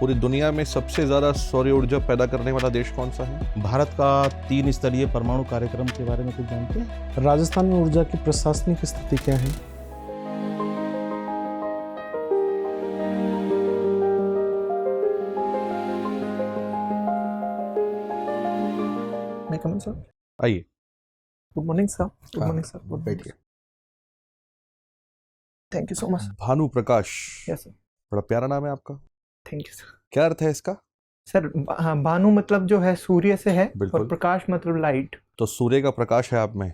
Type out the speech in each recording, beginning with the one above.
पूरी दुनिया में सबसे ज्यादा सौर ऊर्जा पैदा करने वाला देश कौन सा है? भारत का 3 स्तरीय परमाणु कार्यक्रम के बारे में कुछ जानते हैं? राजस्थान में ऊर्जा की प्रशासनिक स्थिति क्या है? मैं कम सर। आइए। Good morning sir. Good morning sir. बैठिए। Thank you so much. Bhanu Prakash. Yes sir. बड़ा प्यारा नाम है आपका। Thank you sir. क्या अर्थ है इसका? सर भानु मतलब जो है सूर्य से है बिल्कुल। और प्रकाश मतलब लाइट। तो सूर्य का प्रकाश है आप में।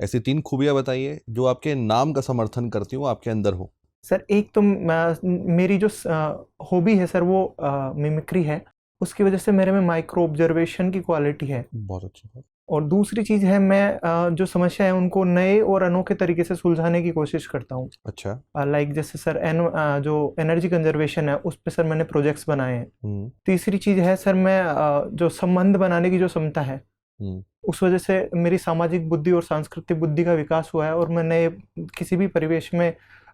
ऐसी 3 खूबियां बताइए जो आपके नाम का समर्थन करती हूँ, आपके अंदर हो। सर एक तो मेरी जो हॉबी है सर वो मिमिक्री है, उसकी वजह से मेरे में माइक्रो ऑब्जर्वेशन की क्वालिटी है। बहुत अच्छी बात। और दूसरी चीज है मैं जो समस्या है उनको नए और अनोखे तरीके से सुलझाने की कोशिश करता हूँ। अच्छा। लाइक जैसे सर जो एनर्जी कंजर्वेशन है उस पे सर मैंने प्रोजेक्ट्स बनाए हैं। तीसरी चीज है सर मैं जो संबंध बनाने की जो क्षमता है उस वजह से मेरी सामाजिक बुद्धि और सांस्कृतिक बुद्धि का विकास हुआ है और मैं नए किसी भी परिवेश में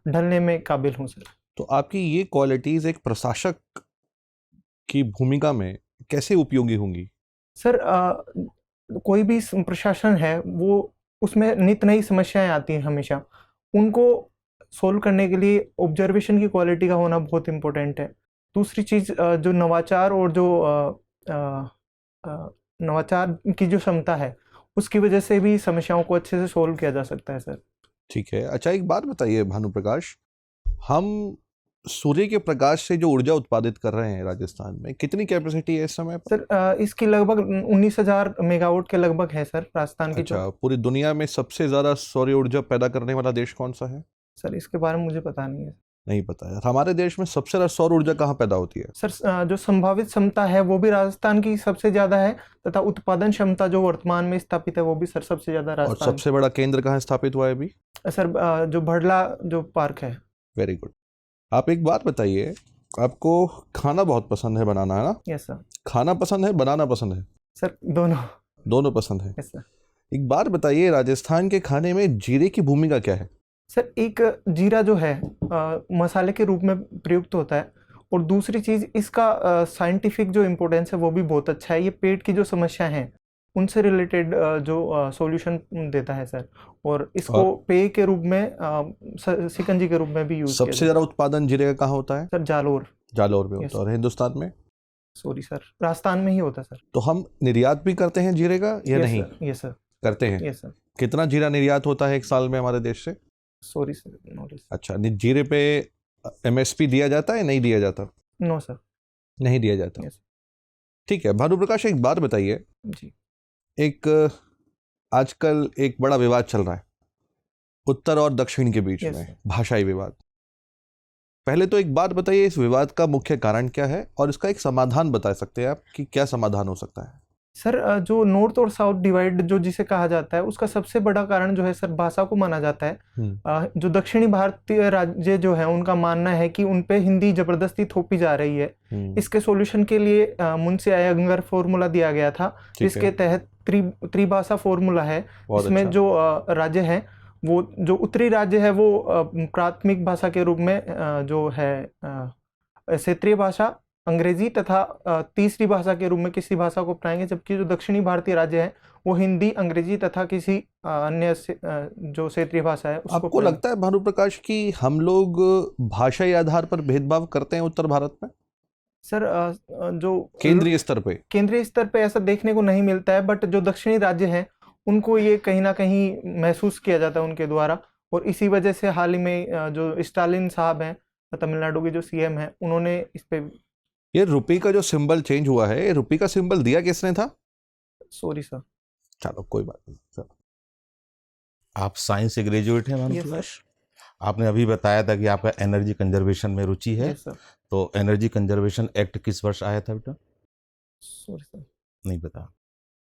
ढलने में काबिल हूँ सर। तो आपकी ये क्वालिटीज एक प्रशासक की भूमिका में कैसे उपयोगी होंगी? सर कोई भी प्रशासन है वो उसमें नित नई समस्याएं आती हैं हमेशा, उनको सोल्व करने के लिए ऑब्जर्वेशन की क्वालिटी का होना बहुत इम्पोर्टेंट है। दूसरी चीज़ जो नवाचार और जो नवाचार की जो क्षमता है उसकी वजह से भी समस्याओं को अच्छे से सोल्व किया जा सकता है सर। ठीक है। अच्छा, एक बात बताइए भानु प्रकाश, हम सूर्य के प्रकाश से जो ऊर्जा उत्पादित कर रहे हैं राजस्थान में, कितनी कैपेसिटी है इस समय पर? सर इसकी लगभग 19,000 मेगावाट के लगभग है सर राजस्थान की। अच्छा, पूरी दुनिया में सबसे ज्यादा सौर ऊर्जा पैदा करने वाला देश कौन सा है? सर इसके बारे में मुझे पता नहीं है। नहीं पता है। हमारे देश में सबसे ज्यादा सौर ऊर्जा कहाँ पैदा होती है? सर जो संभावित क्षमता है वो भी राजस्थान की सबसे ज्यादा है, तथा उत्पादन क्षमता जो वर्तमान में स्थापित है वो भी सर सबसे ज्यादा और राजस्थान। सबसे बड़ा केंद्र कहाँ स्थापित हुआ है अभी? सर जो भड़ला जो पार्क है। Very good. आप एक बात बताइए, आपको खाना बहुत पसंद है बनाना, है ना? Yes sir. खाना पसंद है, बनाना पसंद है? सर दोनों। दोनों पसंद है। Yes sir. एक बात बताइए, राजस्थान के खाने में जीरे की भूमिका क्या है? सर एक जीरा जो है मसाले के रूप में प्रयुक्त होता है, और दूसरी चीज इसका साइंटिफिक जो इम्पोर्टेंस है वो भी बहुत अच्छा है। ये पेट की जो समस्या है उनसे रिलेटेड जो सॉल्यूशन देता है सर, और इसको पेय के रूप में शिकंजी के रूप में भी यूज किया सबसे ज्यादा उत्पादन जीरे का कहाँ होता है? सर जालोर। जालौर में होता है। और हिंदुस्तान में? सॉरी सर, राजस्थान में ही होता है सर। तो हम निर्यात भी करते हैं जीरे का या नहीं? Yes sir. करते हैं। Yes sir. कितना जीरा निर्यात होता है एक साल में हमारे देश से? Sorry sir, notice. अच्छा, जीरे पे MSP दिया जाता है, नहीं दिया जाता? नो सर, नहीं दिया जाता। यस। ठीक है। भानु प्रकाश, एक बात बताइए, जी। एक आजकल एक बड़ा विवाद चल रहा है उत्तर और दक्षिण के बीच Yes, में, sir. भाषाई विवाद। पहले तो एक बात बताइए, इस विवाद का मुख्य कारण क्या है और इसका एक समाधान बता सकते हैं आप कि क्या समाधान हो सकता है? सर जो नॉर्थ और साउथ डिवाइड जो जिसे कहा जाता है उसका सबसे बड़ा कारण जो है सर भाषा को माना जाता है। जो दक्षिणी भारतीय राज्य जो है उनका मानना है कि उन पे हिंदी जबरदस्ती थोपी जा रही है। इसके सॉल्यूशन के लिए मुंशी अयंगर फॉर्मूला दिया गया था, जिसके तहत त्रिभाषा फॉर्मूला है। इसमें जो राज्य है वो जो उत्तरी राज्य है वो प्राथमिक भाषा के रूप में जो है क्षेत्रीय भाषा अंग्रेजी तथा तीसरी भाषा के रूप में किसी भाषा को अपनाएंगे, जबकि जो दक्षिणी भारतीय राज्य है वो हिंदी अंग्रेजी तथा किसी अन्य जो क्षेत्रीय भाषा है उसको। आपको लगता है भानु प्रकाश कि हम लोग भाषाई आधार पर भेदभाव करते हैं उत्तर भारत में? सर जो केंद्रीय स्तर पे ऐसा देखने को नहीं मिलता है, बट जो दक्षिणी राज्य हैं उनको ये कहीं ना कहीं महसूस किया जाता है उनके द्वारा, और इसी वजह से हाल ही में जो स्टालिन साहब हैं तमिलनाडु के जो CM हैं उन्होंने इस पे। ये रुपये का जो सिंबल चेंज हुआ है, रुपये का सिंबल दिया किसने था? Sorry sir. चलो कोई बात नहीं सर। आप साइंस से ग्रेजुएट हैं भानु प्रकाश। आपने अभी बताया था कि आपका एनर्जी कंजर्वेशन में रुचि है। सर। तो एनर्जी कंजर्वेशन एक्ट किस वर्ष आया था बेटा? सॉरी सर, नहीं पता।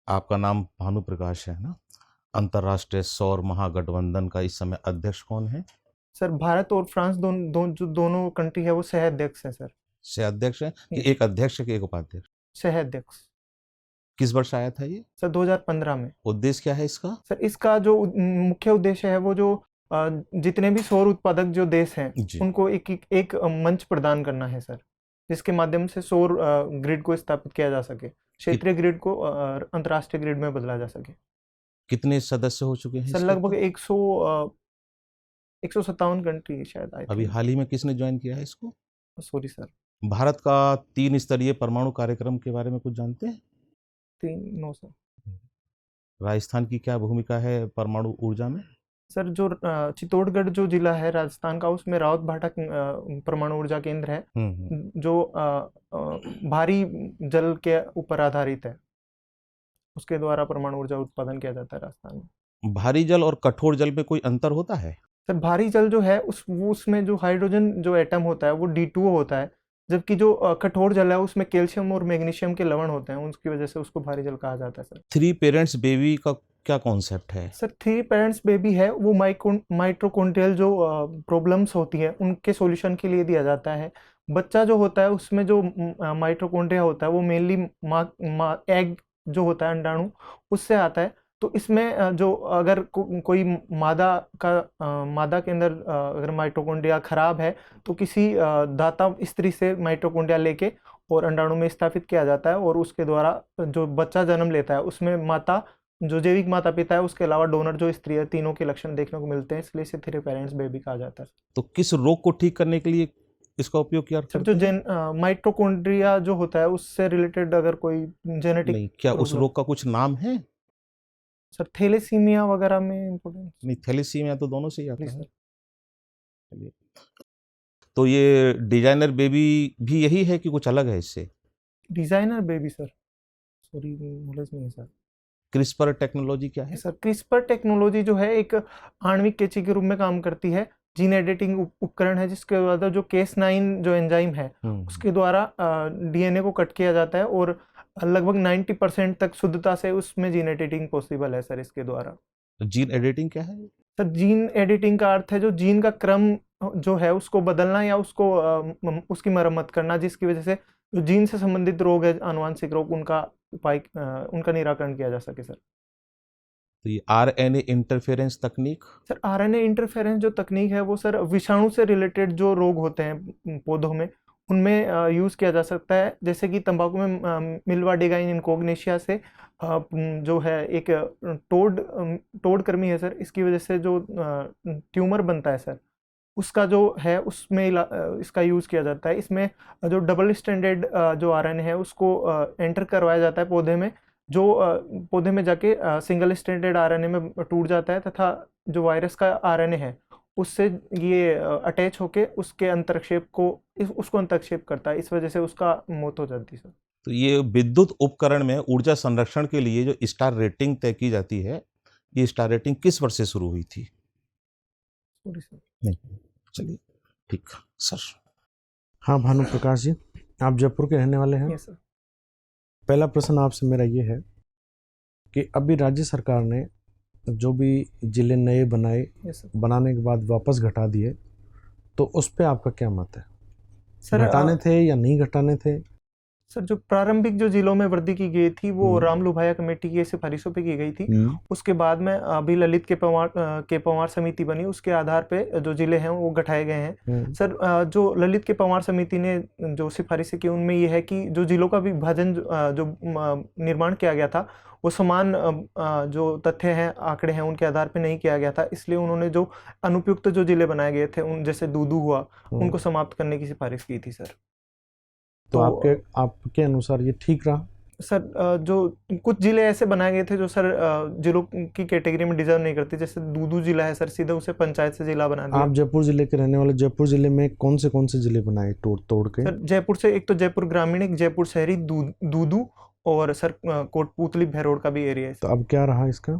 आपका नाम भानु प्रकाश है ना? अंतर्राष्ट्रीय सौर महागठबंधन का इस समय अध्यक्ष कौन है? सर भारत और फ्रांस जो दोनों कंट्री है वो सह अध्यक्ष है सर। सह अध्यक्ष है कि एक अध्यक्ष है कि एक उपाध्यक्ष? सह अध्यक्ष। किस वर्ष आया था ये? सर 2015 में। उद्देश्य क्या है इसका? सर इसका जो मुख्य उद्देश्य है वो जो जितने भी सौर उत्पादक जो देश हैं उनको एक मंच प्रदान करना है सर। जिसके माध्यम से सौर ग्रिड को स्थापित किया जा सके, क्षेत्रीय ग्रिड को अंतर्राष्ट्रीय ग्रिड में बदला जा सके। कितने सदस्य हो चुके हैं सर इसके लगभग ऊपर? 157 कंट्री शायद, आई अभी थिंक। हाल ही में किसने ज्वाइन किया है इसको? सॉरी सर, भारत का 3 स्तरीय परमाणु कार्यक्रम के बारे में कुछ जानते हैं? 9 सर। राजस्थान की क्या भूमिका है परमाणु ऊर्जा में? सर जो चित्तौड़गढ़ जो जिला है राजस्थान का, उसमें रावत भाटा परमाणु ऊर्जा केंद्र है, जो भारी जल के ऊपर आधारित है। उसके द्वारा परमाणु ऊर्जा उत्पादन किया जाता है राजस्थान में। भारी जल और कठोर जल में कोई अंतर होता है? सर भारी जल जो है उसमें जो हाइड्रोजन जो एटम होता है वो D2O होता है, जबकि जो कठोर जल है उसमें कैल्शियम और मैग्नीशियम के लवण होते हैं, उसकी वजह से उसको भारी जल कहा जाता है सर। 3 पेरेंट्स बेबी का क्या कॉन्सेप्ट है? सर 3 पेरेंट्स बेबी है वो माइटोकॉन्ड्रियल जो प्रॉब्लम्स होती है उनके सॉल्यूशन के लिए दिया जाता है। बच्चा जो होता है उसमें जो माइटोकॉन्ड्रिया होता है वो मेनली एग जो होता है अंडाणु उससे आता है। तो इसमें जो अगर कोई मादा के अंदर अगर माइटोकॉन्ड्रिया खराब है तो किसी दाता स्त्री से माइटोकॉन्ड्रिया लेके और अंडाणु में स्थापित किया जाता है, और उसके द्वारा जो बच्चा जन्म लेता है उसमें माता जो जैविक माता पिता है उसके अलावा डोनर जो स्त्री है, तीनों के लक्षण देखने को मिलते हैं, इसलिए इसे 3 पेरेंट्स बेबी कहा जाता है। तो किस रोग को ठीक करने के लिए इसका उपयोग किया सर जो माइटोकॉन्ड्रिया जो होता है उससे रिलेटेड अगर कोई जेनेटिक नहीं, क्या उस रोग का कुछ नाम है? सर थैलेसीमिया वगैरह में इम्पोर्टेंट नहीं, थैलेसीमिया तो दोनों से ही आता है। सर। चलिए, तो ये डिजाइनर बेबी भी यही है कि कुछ अलग है इससे? Designer baby sir, sorry knowledge नहीं है सर। क्रिस्पर टेक्नोलॉजी क्या है? सर क्रिस्पर टेक्नोलॉजी जो है एक आणविक कैंची के रूप में काम करती है, जीन एडिटिंग उपकरण है, जिसके द्वारा जो Cas9 जो एंजाइम है उसके द्वारा DNA को कट किया जाता है, और लगभग 90% तक शुद्धता से उसमें जीन एडिटिंग पॉसिबल है सर इसके द्वारा। जीन एडिटिंग क्या है? सर जीन एडिटिंग का अर्थ है जो जीन का क्रम जो है उसको बदलना या उसको उसकी मरम्मत करना, जिसकी वजह से जो जीन से संबंधित रोग है, आनुवांशिक रोग, उनका उनका निराकरण किया जा सके सर। तो ये RNA इंटरफेरेंस तकनीक? सर RNA इंटरफेरेंस जो तकनीक है वो सर विषाणु से रिलेटेड जो रोग होते हैं पौधों में उनमें यूज़ किया जा सकता है, जैसे कि तंबाकू में मिल्वाडिगाइन इनकोग्नेशिया से जो है एक टोड कृमि है सर, इसकी वजह से जो ट्यूमर बनता है सर उसका जो है उसमें इसका यूज़ किया जाता है। इसमें जो डबल स्टैंडर्ड जो RNA है उसको एंटर करवाया जाता है पौधे में, जो पौधे में जाके सिंगल स्टैंडर्ड RNA में टूट जाता है, तथा जो वायरस का RNA है उससे ये अटैच होके उसके अंतरक्षेप को उसको अंतरक्षेप करता है, इस वजह से उसका मौत हो जाती है सर। तो ये विद्युत उपकरण में ऊर्जा संरक्षण के लिए जो स्टार रेटिंग तय की जाती है, ये स्टार रेटिंग किस वर्ष से शुरू हुई थी? सॉरी सर, नहीं, चलिए ठीक सर। हाँ भानु प्रकाश जी, आप जयपुर के रहने वाले हैं। Yes sir. पहला प्रश्न आपसे मेरा ये है कि अभी राज्य सरकार ने जो भी जिले नए बनाए, यस सर। बनाने के बाद वापस घटा दिए, तो उस पर आपका क्या मत है? सर घटाने थे या नहीं घटाने थे? सर जो प्रारंभिक जो जिलों में वृद्धि की गई थी वो राम लुभाया कमेटी की सिफारिशों पे की गई थी। उसके बाद में अभी ललित के पवार समिति बनी, उसके आधार पे जो जिले हैं वो घटाए गए हैं। सर जो ललित के पवार समिति ने जो सिफारिशें की उनमें ये है कि जो जिलों का विभाजन जो निर्माण किया गया था वो समान जो तथ्य हैं, आंकड़े हैं, उनके आधार पे नहीं किया गया था, इसलिए उन्होंने जो अनुपयुक्त जो जिले बनाए गए थे उन जैसे दूदू हुआ उनको समाप्त करने की सिफारिश की थी सर। तो आपके अनुसार ये ठीक रहा? सर जो कुछ जिले ऐसे बनाए गए थे जो सर जिलों की कैटेगरी में डिजर्व नहीं करते, जैसे दूदू जिला है सर, सीधे उसे पंचायत से जिला बना दिया। आप जयपुर जिले के रहने वाले, जयपुर जिले में कौन से जिले बनाए तोड़ के? सर जयपुर से एक तो जयपुर ग्रामीण, एक जयपुर शहरी, दूदू, और सर कोटपूतली भैरोड का भी एरिया है। तो अब क्या रहा इसका?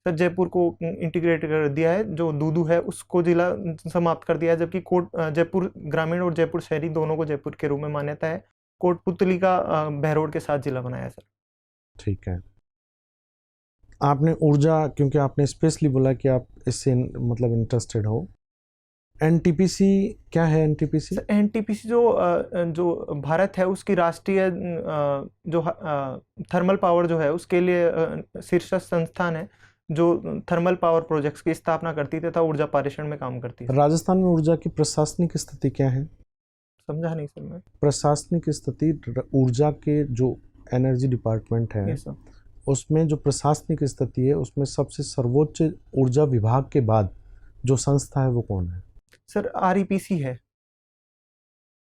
सर जयपुर को इंटीग्रेट कर दिया है, जो दूदू है उसको जिला समाप्त कर दिया है, जबकि जयपुर ग्रामीण और जयपुर शहरी दोनों को जयपुर के रूप में मान्यता है। कोटपुतली का भैरोड के साथ जिला बनाया है सर। ठीक है। आपने ऊर्जा, क्योंकि आपने स्पेशली बोला कि आप इससे मतलब इंटरेस्टेड हो, NTPC क्या है? NTPC NTPC जो भारत है उसकी राष्ट्रीय जो थर्मल पावर जो है उसके लिए शीर्षस्थ संस्थान है जो थर्मल पावर प्रोजेक्ट्स की स्थापना करती तथा ऊर्जा पारेषण में काम करती है। राजस्थान में ऊर्जा की प्रशासनिक स्थिति क्या है? समझा नहीं सर मैं। प्रशासनिक स्थिति ऊर्जा के जो एनर्जी डिपार्टमेंट है यस सर। उसमें जो प्रशासनिक स्थिति है उसमें सबसे सर्वोच्च ऊर्जा विभाग के बाद जो संस्था है वो कौन है? सर REPC है,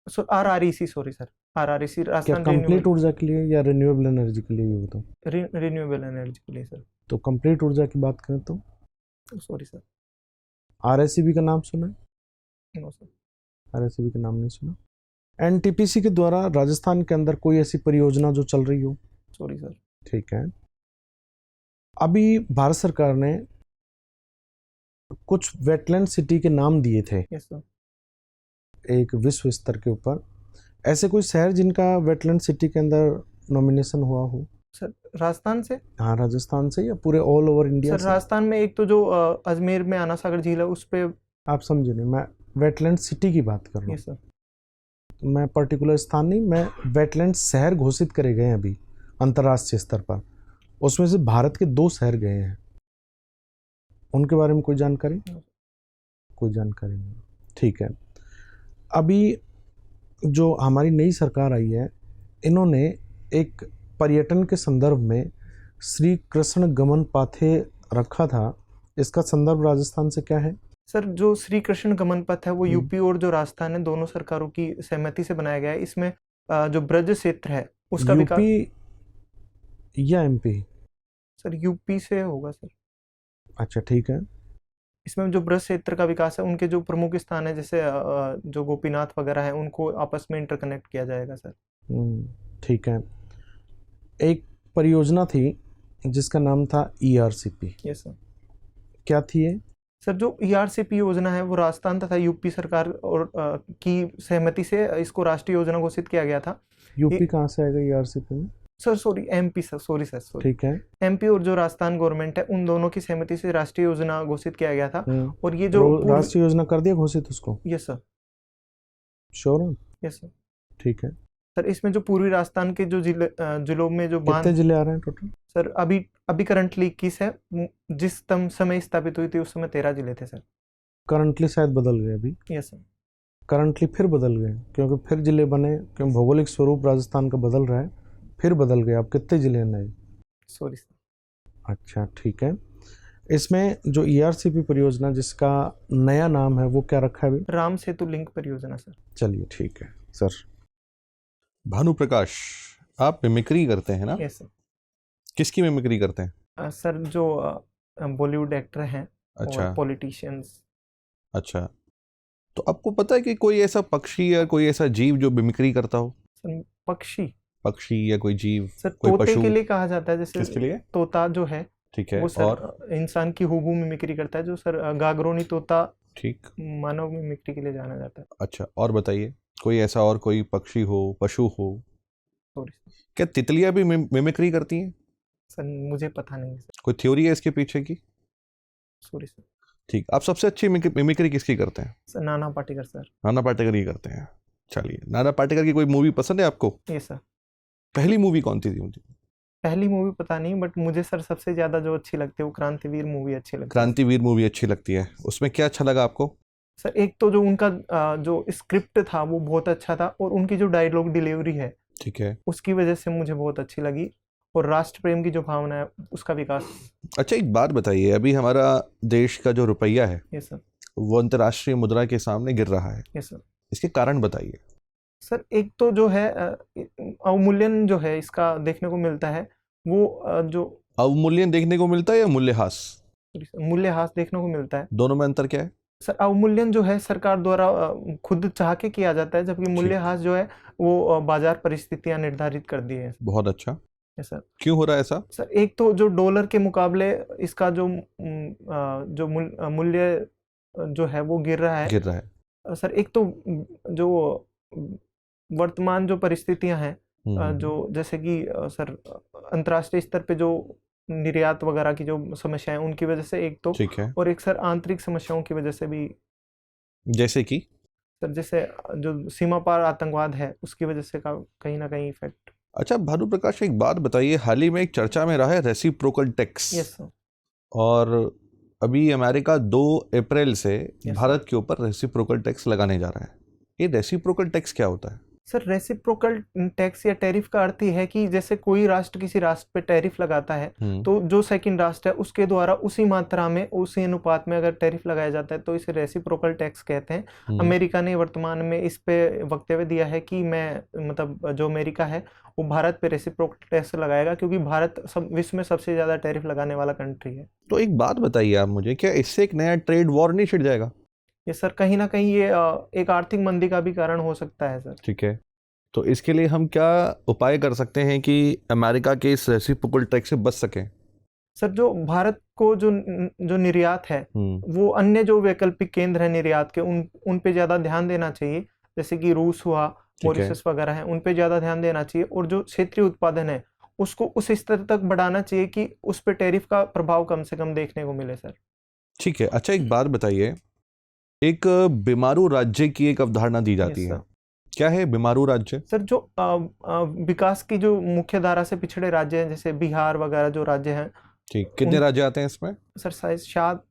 sir RREC, sorry sir, RREC क्या राजस्थान कंप्लीट ऊर्जा के लिए या रिन्यूएबल एनर्जी के लिए ये बताओ? रिन्यूएबल एनर्जी के लिए सर। तो कंप्लीट ऊर्जा की बात करें तो सॉरी सर, RSCB का नाम सुना है? No sir. RSCB का नाम नहीं सुना। NTPC के द्वारा राजस्थान के अंदर कोई ऐसी परियोजना जो चल रही हो? Sorry sir. ठीक है। अभी भारत सरकार ने कुछ वेटलैंड सिटी के नाम दिए थे यस सर। एक विश्व स्तर के ऊपर, ऐसे कोई शहर जिनका वेटलैंड सिटी के अंदर नॉमिनेशन हुआ हो? सर राजस्थान से? हाँ, राजस्थान से या पूरे ऑल ओवर इंडिया सर से? राजस्थान में एक तो जो अजमेर में आना सागर झील है उस पे। आप समझे नहीं, मैं वेटलैंड सिटी की बात कर रहा हूँ। Yes sir. मैं पर्टिकुलर स्थान नहीं, मैं वेटलैंड शहर घोषित करे गए हैं अभी अंतर्राष्ट्रीय स्तर पर, उसमें से भारत के 2 शहर गए हैं। उनके बारे में कोई जानकारी? कोई जानकारी नहीं। ठीक है। अभी जो हमारी नई सरकार आई है इन्होंने एक पर्यटन के संदर्भ में श्री कृष्ण गमन पाथे रखा था, इसका संदर्भ राजस्थान से क्या है? सर जो श्री कृष्ण गमन पथ है वो यूपी और जो राजस्थान है दोनों सरकारों की सहमति से बनाया गया है। इसमें जो ब्रज क्षेत्र है उसका विकास। यूपी या MP? सर यूपी से होगा सर। अच्छा, ठीक है। इसमें जो ब्रज क्षेत्र का विकास है उनके जो प्रमुख स्थान है जैसे जो गोपीनाथ वगैरह है उनको आपस में इंटरकनेक्ट किया जाएगा सर। ठीक है। एक परियोजना थी जिसका नाम था ERCP। Yes sir. क्या थी ये? सर जो ERCP योजना है वो राजस्थान तथा यूपी सरकार और की सहमति से इसको राष्ट्रीय योजना घोषित किया गया था। यूपी कहाँ से आएगा ERCP में? Sir sorry MP sir, sorry sir, sorry. ठीक है। MP और जो राजस्थान गवर्नमेंट है उन दोनों की सहमति से राष्ट्रीय योजना घोषित किया गया था। और ये जो राष्ट्रीय योजना कर दिया घोषित उसको? Yes sir. श्योर हो? Yes sir. ठीक है। सर इसमें जो पूर्वी राजस्थान के जो जिलों में जो कितने जिले आ रहे हैं टोटल? सर अभी करंटली 21 है। जिस समय स्थापित हुई थी उस समय 13 जिले थे सर। करंटली शायद बदल गए अभी? Yes sir. करंटली फिर बदल गए क्योंकि फिर जिले बने, क्योंकि भौगोलिक स्वरूप राजस्थान का बदल रहा है, फिर बदल गए। अब कितने जिले हैं नए? Sorry sir. अच्छा, ठीक है। इसमें जो ERCP परियोजना जिसका नया नाम है वो क्या रखा है अभी? राम सेतु लिंक परियोजना सर। चलिए, ठीक है सर। भानु प्रकाश, आप मिमिक्री करते हैं ना? Yes sir. किसकी मिमिक्री करते हैं? सर जो बॉलीवुड एक्टर हैं अच्छा। और पॉलिटिशियंस। अच्छा, तो आपको पता है कि कोई ऐसा पक्षी या कोई ऐसा जीव जो मिमिक्री करता हो? सर पक्षी या कोई जीव? सर कोई तोते पशु? के लिए कहा जाता है, जैसे किसके लिए? तोता जो है ठीक है। वो सर और इंसान की हूबहू मिमिक्री करता है। जो सर गागरोनी तोता ठीक, मानव मिमिक्री के लिए जाना जाता है। अच्छा, और बताइए कोई ऐसा और कोई पक्षी हो, पशु हो? सॉरी क्या तितलियां भी मिमिक्री करती हैं? सर, मुझे पता नहीं सर। कोई थ्योरी है इसके पीछे की? Sorry sir. ठीक, आप सबसे अच्छी मिमिक्री किसकी करते हैं? Sir Nana Patekar sir. नाना पाटेकर की करते हैं। चलिए, नाना पाटेकर की कोई मूवी पसंद है आपको? Yes sir. पहली मूवी कौन सी थी उनकी? पहली मूवी पता नहीं, बट मुझे सर सबसे ज्यादा जो अच्छी लगती है वो क्रांतिवीर मूवी अच्छी लगती है। क्रांतिवीर मूवी अच्छी लगती है। उसमें क्या अच्छा लगा आपको? सर एक तो जो उनका जो स्क्रिप्ट था वो बहुत अच्छा था और उनकी जो डायलॉग डिलीवरी है ठीक है। उसकी वजह से मुझे बहुत अच्छी लगी, और राष्ट्र प्रेम की जो भावना है उसका विकास। अच्छा, एक बात बताइए, अभी हमारा देश का जो रुपया है यस सर। वो अंतर्राष्ट्रीय मुद्रा के सामने गिर रहा है। Yes sir. इसके कारण बताइए। सर एक तो जो है अवमूल्यन जो है इसका देखने को मिलता है, वो जो अवमूल्यन देखने को मिलता है या मूल्यह्रास? मूल्यह्रास देखने को मिलता है। दोनों में अंतर क्या है? सर अवमूल्यन जो है सरकार द्वारा खुद चाह के किया जाता है, जबकि मूल्यह्रास जो है वो बाजार परिस्थितियां निर्धारित कर दी है। बहुत अच्छा। Yes sir. क्यों हो रहा है ऐसा? सर एक तो जो डॉलर के मुकाबले इसका जो मूल्य जो है वो गिर रहा है। सर एक तो जो वर्तमान जो परिस्थितियां हैं, जो जैसे कि सर अंतर्राष्ट्रीय स्तर पे जो निर्यात वगैरह की जो समस्याएं उनकी वजह से एक तो, ठीक है। और एक सर आंतरिक समस्याओं की वजह से भी, जैसे कि सर जैसे जो सीमा पार आतंकवाद है उसकी वजह से कहीं ना कहीं इफेक्ट। अच्छा भानु प्रकाश, एक बात बताइए, हाल ही में एक चर्चा में रहा है रेसिप्रोकल टैक्स। Yes sir. और अभी अमेरिका 2 अप्रैल से Yes, भारत के ऊपर रेसिप्रोकल टैक्स लगाने जा रहा है। ये रेसिप्रोकल टैक्स क्या होता है? सर रेसिप्रोकल टैक्स या टैरिफ का अर्थ ही है कि जैसे कोई राष्ट्र किसी राष्ट्र पे टैरिफ लगाता है तो जो सेकंड राष्ट्र है उसके द्वारा उसी मात्रा में उसी अनुपात में अगर टैरिफ लगाया जाता है तो इसे रेसिप्रोकल टैक्स कहते हैं। अमेरिका ने वर्तमान में इस पे वक्तव्य दिया है कि मैं मतलब जो अमेरिका है वो भारत पे रेसिप्रोकल टैक्स लगाएगा क्योंकि भारत विश्व में सबसे ज्यादा टैरिफ लगाने वाला कंट्री है। तो एक बात बताइए आप मुझे, क्या इससे एक नया ट्रेड वॉर नहीं छिड़ जाएगा? ये सर कहीं ना कहीं ये एक आर्थिक मंदी का भी कारण हो सकता है सर। ठीक है, तो इसके लिए हम क्या उपाय कर सकते हैं कि अमेरिका के इस रेसिप्रोकल टैक्स से बच सकें? सर जो भारत को जो निर्यात है वो अन्य जो वैकल्पिक केंद्र है निर्यात के उन पे ज्यादा ध्यान देना चाहिए, जैसे कि रूस हुआ, मॉरिशस वगैरह है, उन पे ज्यादा ध्यान देना चाहिए और जो क्षेत्रीय उत्पादन है उसको उस स्तर तक बढ़ाना चाहिए कि उस पे टैरिफ का प्रभाव कम से कम देखने को मिले सर। ठीक है, अच्छा एक बात बताइए, एक बीमारू राज्य की एक अवधारणा दी जाती है, क्या है बीमारू राज्य? सर जो विकास की जो मुख्य धारा से पिछड़े राज्य हैं जैसे बिहार वगैरह जो राज्य हैं। ठीक, कितने राज्य आते हैं इसमें? सर शायद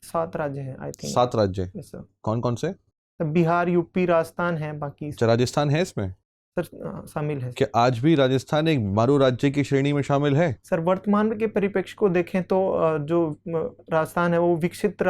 7 राज्य हैं आई थिंक। 7 राज्य? Yes sir. कौन कौन से? बिहार, यूपी, राजस्थान है, बाकी राजस्थान है इसमें? सर शामिल है। क्या आज भी राजस्थान एक बीमारू राज्य की श्रेणी में शामिल है? सर वर्तमान के परिप्रेक्ष्य को देखें तो जो राजस्थान है वो विकसित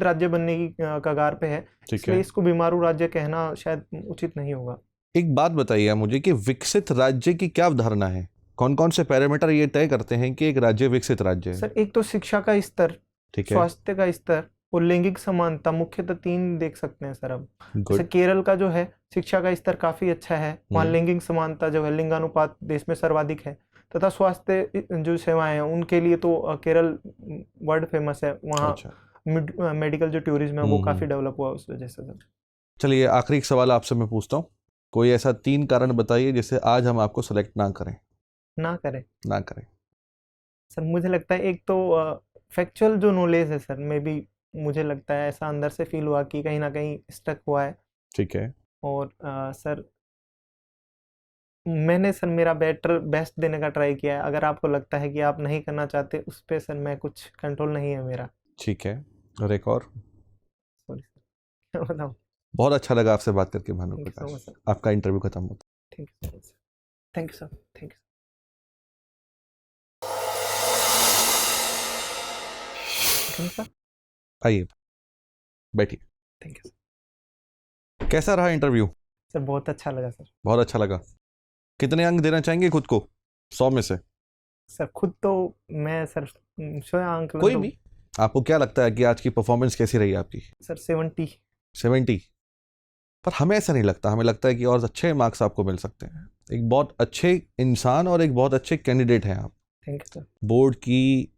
राज्य बनने की कगार पे है, इसलिए इसको बीमारू राज्य कहना शायद उचित नहीं होगा। एक बात बताइए मुझे कि विकसित राज्य की क्या अवधारणा है? कौन कौन से पैरामीटर ये तय करते हैं कि एक राज्य विकसित राज्य है? सर एक तो शिक्षा का स्तर, ठीक है, स्वास्थ्य का स्तर और लैंगिक समानता, मुख्यतः 3 देख सकते हैं सर। अब जैसे केरल का जो है शिक्षा का स्तर काफी अच्छा है, वहाँ लैंगिक समानता जो है लिंगानुपात देश में सर्वाधिक है, तथा स्वास्थ्य जो सेवाएं हैं उनके लिए तो केरल वर्ल्ड फेमस है, वहाँ मेडिकल जो टूरिज्म है वो काफी डेवलप हुआ उस वजह से सर। चलिए आखिरी एक सवाल आपसे मैं पूछता हूँ, कोई ऐसा 3 कारण बताइए जिससे आज हम आपको सेलेक्ट ना करें। सर मुझे लगता है एक तो फैक्चुअल जो नॉलेज है सर, मे बी मुझे लगता है ऐसा अंदर से फील हुआ कि कहीं ना कहीं स्टक हुआ है। ठीक है, और सर मैंने सर मेरा बेस्ट देने का ट्राई किया है, अगर आपको लगता है कि आप नहीं करना चाहते उस पे सर मैं कुछ कंट्रोल नहीं है मेरा। ठीक है, और एक और सॉरी सर बताओ। बहुत अच्छा लगा आपसे बात करके भानु प्रकाश, आपका इंटरव्यू खत्म होता है। Thank you sir. आइए बैठिए। Thank you sir. कैसा रहा इंटरव्यू? सर बहुत अच्छा लगा सर। बहुत अच्छा लगा। कितने अंक देना चाहेंगे खुद को 100 में से? सर खुद तो मैं सर 100 अंक कोई भी। आपको क्या लगता है कि आज की परफॉर्मेंस कैसी रही आपकी? सर 70। पर हमें ऐसा नहीं लगता, हमें लगता है कि और अच्छे मार्क्स आपको मिल सकते हैं। एक बहुत अच्छे इंसान और एक बहुत अच्छे कैंडिडेट हैं आप। Thank you sir. बोर्ड की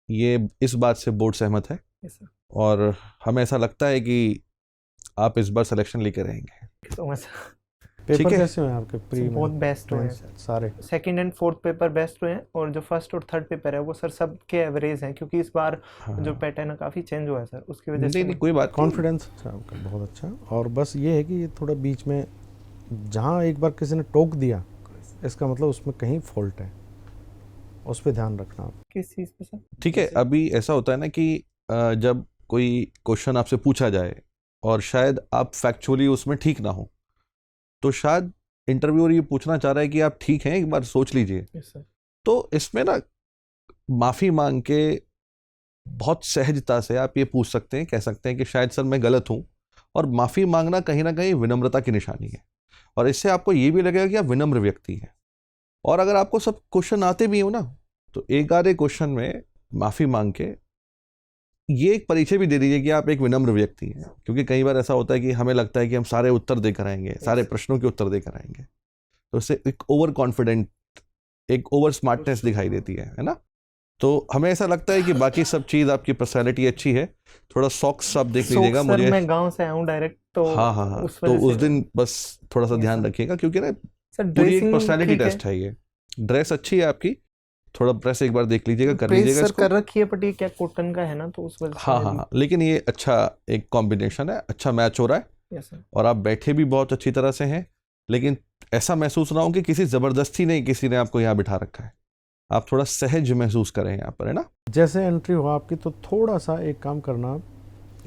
ये इस बात से बोर्ड सहमत है। Yes sir. और हमें ऐसा लगता है कि आप इस बार सिलेक्शन लेकर रहेंगे। पेपर कैसे हुए आपके? प्री में बहुत बेस्ट हुए हैं सारे। Second and fourth paper best हुए हैं और जो फर्स्ट और थर्ड पेपर है वो सर सबके एवरेज हैं, क्योंकि इस बार जो पैटर्न है काफ़ी चेंज हुआ है सर, उसकी वजह से। नहीं कोई बात, कॉन्फिडेंस आपका बहुत अच्छा। और बस ये है कि ये थोड़ा बीच में जहाँ एक बार किसी ने टोक दिया, इसका मतलब उसमें कहीं फॉल्ट है, उस पर ध्यान रखना आप। किस चीज़ पे सर? ठीक है, अभी ऐसा होता है ना कि जब कोई क्वेश्चन आपसे पूछा जाए और शायद आप फैक्चुअली उसमें ठीक ना हो, तो शायद इंटरव्यूअर ये पूछना चाह रहा है कि आप ठीक हैं, एक बार सोच लीजिए। तो इसमें ना माफ़ी मांग के बहुत सहजता से आप ये पूछ सकते हैं, कह सकते हैं कि शायद सर मैं गलत हूँ। और माफ़ी मांगना कहीं ना कहीं विनम्रता की निशानी है, और इससे आपको ये भी लगेगा कि आप विनम्र व्यक्ति हैं। और अगर आपको सब क्वेश्चन आते भी हो ना, तो एक आधे क्वेश्चन में माफ़ी मांग के ये एक परिचय भी दे दीजिए कि आप एक विनम्र व्यक्ति हैं। क्योंकि कई बार ऐसा होता है कि हमें लगता है कि हम सारे उत्तर देकर आएंगे, सारे प्रश्नों के उत्तर देकर आएंगे, तो उससे एक ओवर कॉन्फिडेंट, एक ओवर स्मार्टनेस दिखाई देती है ना। तो हमें ऐसा लगता है कि बाकी सब चीज़ आपकी पर्सनैलिटी अच्छी है। थोड़ा सॉक्स आप देख लीजिएगा। मुझे मैं गाँव से आया हूँ डायरेक्ट, तो हाँ तो उस दिन बस थोड़ा सा ध्यान रखिएगा, क्योंकि ना पूरी एक पर्सनैलिटी टेस्ट है। ये ड्रेस अच्छी है आपकी, थोड़ा प्रेस एक बार देख लीजिएगा, कर लीजिएगा इसको। कर रखी है, बट ये क्या कॉटन का है ना, तो उस वजह से। हाँ, लेकिन ये अच्छा एक कॉम्बिनेशन है, अच्छा मैच हो रहा है। और आप बैठे भी बहुत अच्छी तरह से हैं, लेकिन ऐसा महसूस ना हो कि किसी जबरदस्ती नहीं किसी ने आपको यहाँ बिठा रखा है। आप थोड़ा सहज महसूस करें यहाँ पर, है ना। जैसे एंट्री हो आपकी, तो थोड़ा सा एक काम करना,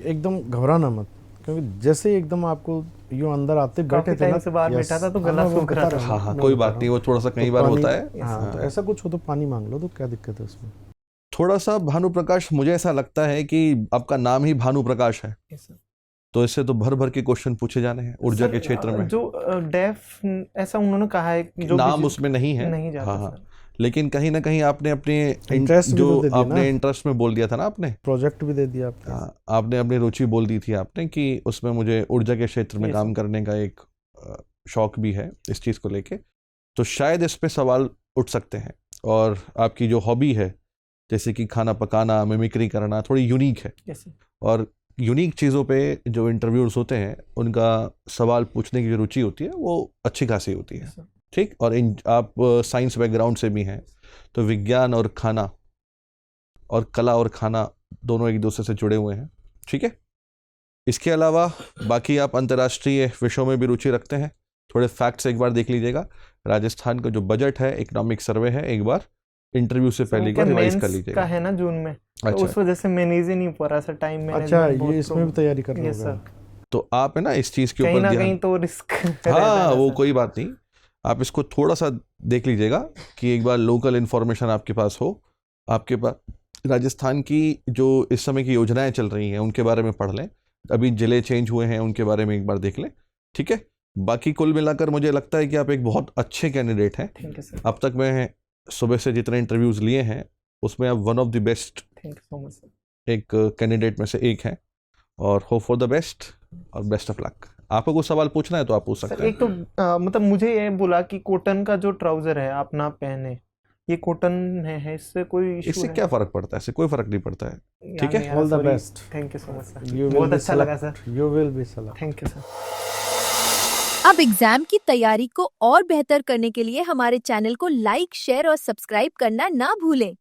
एकदम घबराना मत, क्योंकि जैसे ही एकदम आपको यूं अंदर आते बैठे काफी थे ना, टाइम से बाहर yes, बैठा था तो हाँ, गला मैं वो सूख बता रहा रहा था। हूँ, हाँ हाँ मैं कोई बता बात रहा नहीं, हूँ। वो थोड़ा सा कई तो बार पानी- होता है। हाँ, तो ऐसा कुछ हो तो पानी मांग लो, तो क्या दिक्कत है उसमें? थोड़ा सा भानु प्रकाश, मुझे ऐसा लगता है कि आपका नाम ही भानु प्रकाश है, Yes, sir. तो इससे तो भर भर के क्वेश्चन पूछे जाने हैं ऊर्जा सर, के क्षेत्र में। जो डेफ ऐसा उन्होंने कहा है जो नाम बिजली- उसमें नहीं है। नहीं जाता हाँ हाँ, सर। लेकिन कहीं ना कहीं आपने अपने Interest भी जो तो दे दिया आपने ना। इंटरेस्ट में बोल दिया था ना आपने, प्रोजेक्ट भी दे दिया आपने। हाँ, आपने अपनी रुचि बोल दी थी आपने कि उसमें मुझे ऊर्जा के क्षेत्र में Yes, काम करने का एक शौक भी है इस चीज़ को लेके, तो शायद इस पे सवाल उठ सकते हैं। और आपकी जो हॉबी है जैसे कि खाना पकाना, मिमिक्री करना, थोड़ी यूनिक है, Yes, sir. और यूनिक चीज़ों पे जो इंटरव्यूअर्स होते हैं उनका सवाल पूछने की जो रुचि होती है वो अच्छी खासी होती है। Yes, sir. ठीक, और आप साइंस बैकग्राउंड से भी हैं, तो विज्ञान और खाना और कला और खाना दोनों एक दूसरे से जुड़े हुए हैं। ठीक है, इसके अलावा बाकी आप अंतर्राष्ट्रीय विषयों में भी रुचि रखते हैं। थोड़े फैक्ट्स एक बार देख लीजिएगा। राजस्थान का जो बजट है, इकोनॉमिक सर्वे है, एक बार इंटरव्यू से पहले एक बार रिवाइज कर मेंस लीजिएगा। का है ना जून में, तो अच्छा, उस वजह से मैनेज ही नहीं हो रहा सर, टाइम अच्छा, मैनेजमेंट ये इसमें भी तैयारी करना यस होगा। सर। तो आप है ना इस चीज़ के कहीं ऊपर ना ध्यान, कहीं तो रिस्क हाँ वो कोई बात नहीं, आप इसको थोड़ा सा देख लीजिएगा कि एक बार लोकल इन्फॉर्मेशन आपके पास हो, आपके पास राजस्थान की जो इस समय की योजनाएं चल रही हैं उनके बारे में पढ़ लें, अभी जिले चेंज हुए हैं उनके बारे में एक बार देख लें। ठीक है, बाकी कुल मिलाकर मुझे लगता है कि आप एक बहुत अच्छे कैंडिडेट हैं। थैंक यू सर, अब तक मैं सुबह से जितने इंटरव्यूज़ लिए हैं उसमें आप one of the best thank you so much sir. एक कैंडिडेट में से एक हैं, और होप फॉर द बेस्ट और बेस्ट ऑफ लक। आपको कुछ सवाल पूछना है तो आप पूछ सर सकते हैं। एक तो मतलब मुझे ये बोला कि कॉटन का जो ट्राउजर है आप ना पहने, ये कॉटन है, इससे कोई इशू इससे है? क्या फर्क पड़ता है? इससे कोई फर्क नहीं पड़ता है। यार ठीक है? नहीं यार, All the sorry. best. Thank you so much sir, You will बहुत be अच्छा लगा sir, You will be selected. Thank you sir. अब एग्जाम की तैयारी को और बेहतर करने के लिए हमारे चैनल को लाइक, शेयर और सब्सक्राइब करना ना भूलें।